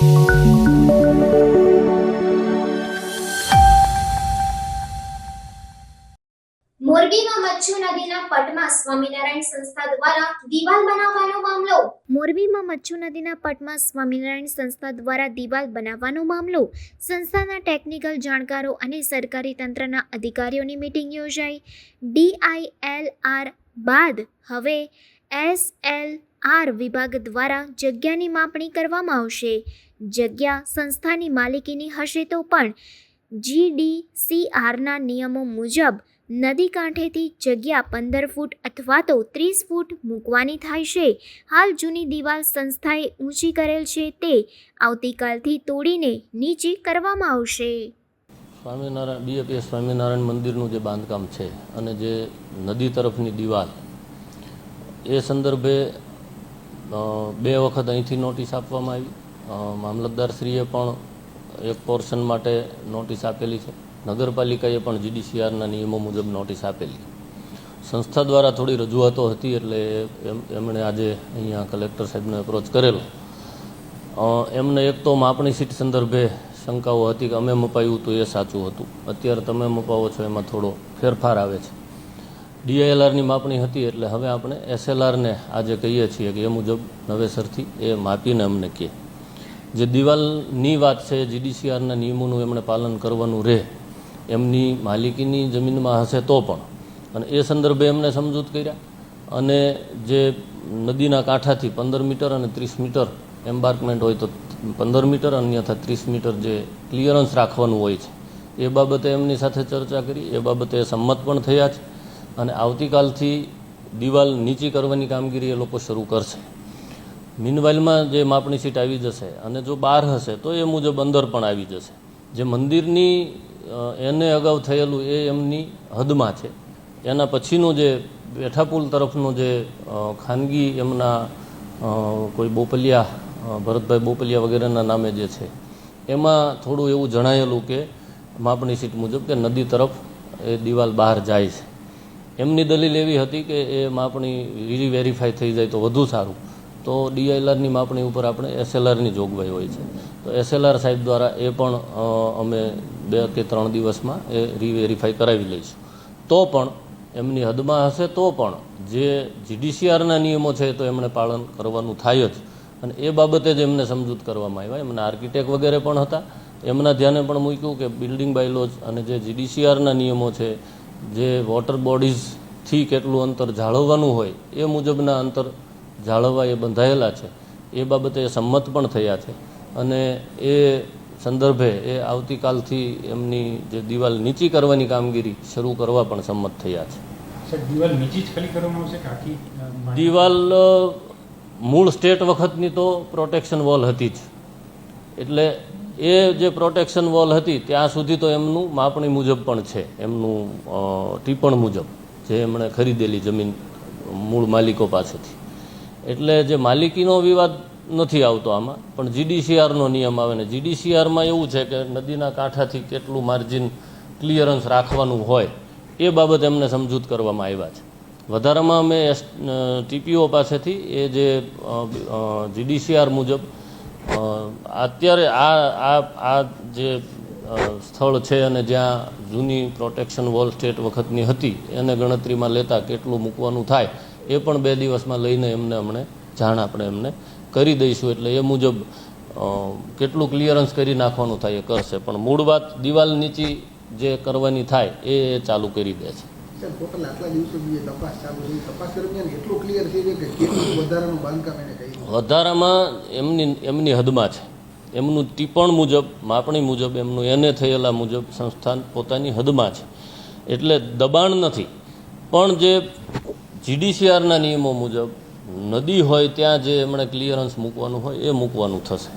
મોરબીમાં મચ્છુ નદીના પટમાં સ્વામિનારાયણ સંસ્થા દ્વારા દીવાલ બનાવવાનો મામલો. મોરબીમાં મચ્છુ નદીના પટમાં સ્વામિનારાયણ સંસ્થા દ્વારા દીવાલ બનાવવાનો મામલો. સંસ્થાના ટેકનિકલ જાણકારો અને સરકારી તંત્રના અધિકારીઓની મીટિંગ યોજાઈ. DILR બાદ હવે SLR વિભાગ દ્વારા જગ્યાની માપણી કરવામાં આવશે. જગ્યા સંસ્થાની માલિકીની હશે તો પણ GDCRના નિયમો મુજબ નદી કાંઠેથી જગ્યા 15 ફૂટ અથવા તો 30 ફૂટ મૂકવાની થાય છે. હાલ જૂની દિવાલ સંસ્થાએ ઊંચી કરેલ છે તે આવતીકાલથી તોડીને નીચી કરવામાં આવશે. સ્વામિનારાયણ BAPS સ્વામિનારાયણ મંદિરનું જે બાંધકામ છે અને જે નદી તરફની દિવાલ એ સંદર્ભે 2 વખત અહીંથી નોટિસ આપવામાં આવી. મામલતદારશ્રીએ પણ એક પોર્શન માટે નોટિસ આપેલી છે. નગરપાલિકાએ પણ GDCRના નિયમો મુજબ નોટિસ આપેલી. સંસ્થા દ્વારા થોડી રજૂઆતો હતી એટલે એમણે આજે અહીંયા કલેક્ટર સાહેબને એપ્રોચ કરેલો. એમને એક તો માપણી સીટ સંદર્ભે શંકાઓ હતી કે અમે મપાયું હતું એ સાચું હતું, અત્યારે તમે મપાવો છો એમાં થોડો ફેરફાર આવે છે. DILRની માપણી હતી એટલે હવે આપણે SLRને આજે કહીએ છીએ કે એ મુજબ નવેસરથી એ માપીને અમને કહે. જે દિવાલની વાત છે GDCRના નિયમોનું એમણે પાલન કરવાનું રહે. એમની માલિકીની જમીનમાં હશે તો પણ, અને એ સંદર્ભે એમને સમજૂત કર્યા. અને જે નદીના કાંઠાથી 15 મીટર અને 30 મીટર એમ્બાર્કમેન્ટ હોય તો 15 મીટર અન્યથા 30 મીટર જે ક્લિયરન્સ રાખવાનું હોય છે એ બાબતે એમની સાથે ચર્ચા કરી. એ બાબતે સંમત પણ થયા છે અને આવતીકાલથી દિવાલ નીચી કરવાની કામગીરી એ લોકો શરૂ કરશે. મીનવાઇલમાં જે માપણી સીટ આવી જશે અને જો બહાર હશે તો એ મુજબ અંદર પણ આવી જશે. જે મંદિરની એને અગાઉ થયેલું એ એમની હદમાં છે. એના પછીનું જે બેઠાપુલ તરફનું જે ખાનગી એમના કોઈ બોપલિયા, ભરતભાઈ બોપલિયા વગેરેના નામે જે છે એમાં થોડું એવું જણાયેલું કે માપણી સીટ મુજબ કે નદી તરફ એ દિવાલ બહાર જાય છે. એમની દલીલ એવી હતી કે એ માપણી રીવેરીફાઈ થઈ જાય તો વધુ સારું. તો DILRની માપણી ઉપર આપણે SLRની જોગવાઈ હોય છે. તો SLR સાહેબ દ્વારા એ પણ અમે 2 કે 3 દિવસમાં એ રીવેરીફાઈ કરાવી લઈશું. તો પણ એમની હદમાં હશે તો પણ જે GDCRના નિયમો છે તો એમણે પાલન કરવાનું થાય જ. અને એ બાબતે જ એમને સમજૂત કરવામાં આવ્યા. એમના આર્કિટેક્ટ વગેરે પણ હતા. એમના ધ્યાને પણ મૂક્યું કે બિલ્ડિંગ બાયલોઝ અને જે GDCRના નિયમો છે, જે વોટર બોડીઝથી કેટલું અંતર જાળવવાનું હોય એ મુજબના અંતર જાળવવા એ બંધાયેલા છે. એ બાબતે સંમત પણ થયા છે અને એ સંદર્ભે એ આવતીકાલથી એમની જે દિવાલ નીચી કરવાની કામગીરી શરૂ કરવા પણ સંમત થયા છે. દિવાલ નીચી જ ખાલી કરવામાં આવશે કે આખી દિવાલ મૂળ સ્ટેટ વખતની તો પ્રોટેક્શન વોલ હતી જ, એટલે એ જે પ્રોટેક્શન વોલ હતી ત્યાં સુધી તો એમનું માપણી મુજબ પણ છે, એમનું ટીપણ મુજબ જે એમણે ખરીદેલી જમીન મૂળ માલિકો પાસેથી. એટલે જે માલિકીનો વિવાદ નથી આવતો આમાં, પણ GDCRનો નિયમ આવે ને GDCRમાં એવું છે કે નદીના કાંઠાથી કેટલું માર્જિન ક્લિયરન્સ રાખવાનું હોય એ બાબત એમને સમજૂત કરવામાં આવ્યા છે. વધારામાં અમે TPO પાસેથી એ જે GDCR મુજબ અત્યારે આ જે સ્થળ છે અને જ્યાં જૂની પ્રોટેક્શન વોલ સ્ટેટ વખતની હતી એને ગણતરીમાં લેતા કેટલું મૂકવાનું થાય એ પણ 2 દિવસમાં લઈને અમને જાણ આપણે એમને કરી દઈશું. એટલે એ મુજબ કેટલું ક્લિયરન્સ કરી નાખવાનું થાય એ કરશે. પણ મૂળ વાત દિવાલ નીચી જે કરવાની થાય એ ચાલુ કરી દે છે. વધારામાં એમની હદમાં છે, એમનું ટીપણ મુજબ, માપણી મુજબ, એમનું એને થયેલા મુજબ સંસ્થાન પોતાની હદમાં છે. એટલે દબાણ નથી, પણ જે GDCRના નિયમો મુજબ નદી હોય ત્યાં જે એમણે ક્લિયરન્સ મૂકવાનું હોય એ મૂકવાનું થશે.